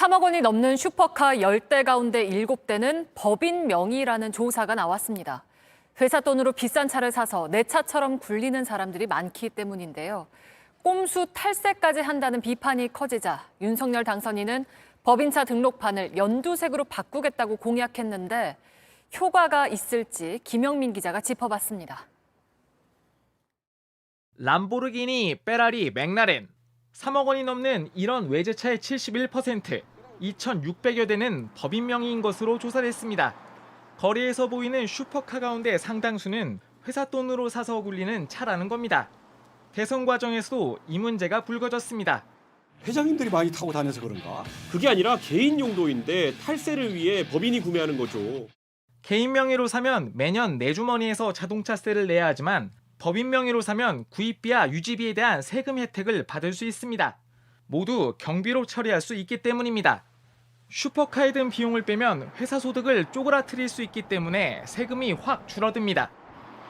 3억 원이 넘는 슈퍼카 10대 가운데 7대는 법인 명의라는 조사가 나왔습니다. 회사 돈으로 비싼 차를 사서 내 차처럼 굴리는 사람들이 많기 때문인데요. 꼼수 탈세까지 한다는 비판이 커지자 윤석열 당선인은 법인차 등록판을 연두색으로 바꾸겠다고 공약했는데 효과가 있을지 김영민 기자가 짚어봤습니다. 람보르기니, 페라리, 맥라렌 3억 원이 넘는 이런 외제차의 71%, 2,600여 대는 법인 명의인 것으로 조사됐습니다. 거리에서 보이는 슈퍼카 가운데 상당수는 회사 돈으로 사서 굴리는 차라는 겁니다. 대선 과정에서도 이 문제가 불거졌습니다. 회장님들이 많이 타고 다녀서 그런가? 그게 아니라 개인 용도인데 탈세를 위해 법인이 구매하는 거죠. 개인 명의로 사면 매년 내 주머니에서 자동차세를 내야 하지만 법인 명의로 사면 구입비와 유지비에 대한 세금 혜택을 받을 수 있습니다. 모두 경비로 처리할 수 있기 때문입니다. 슈퍼카에 든 비용을 빼면 회사 소득을 쪼그라뜨릴 수 있기 때문에 세금이 확 줄어듭니다.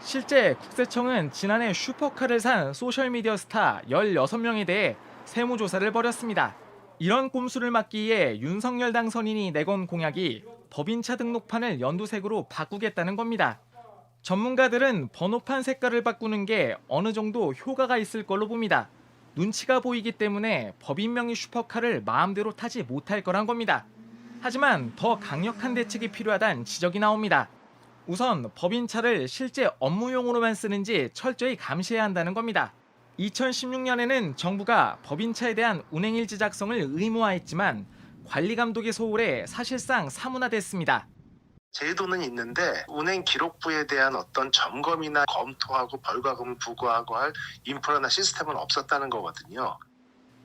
실제 국세청은 지난해 슈퍼카를 산 소셜미디어 스타 16명에 대해 세무조사를 벌였습니다. 이런 꼼수를 막기 위해 윤석열 당선인이 내건 공약이 법인차 등록판을 연두색으로 바꾸겠다는 겁니다. 전문가들은 번호판 색깔을 바꾸는 게 어느 정도 효과가 있을 걸로 봅니다. 눈치가 보이기 때문에 법인 명의 슈퍼카를 마음대로 타지 못할 거란 겁니다. 하지만 더 강력한 대책이 필요하다는 지적이 나옵니다. 우선 법인차를 실제 업무용으로만 쓰는지 철저히 감시해야 한다는 겁니다. 2016년에는 정부가 법인차에 대한 운행일지 작성을 의무화했지만 관리 감독의 소홀에 사실상 사문화됐습니다. 제도는 있는데 운행 기록부에 대한 어떤 점검이나 검토하고 벌과금을 부과하고 할 인프라나 시스템은 없었다는 거거든요.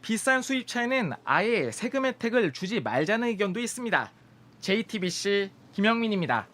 비싼 수입차에는 아예 세금 혜택을 주지 말자는 의견도 있습니다. JTBC 김영민입니다.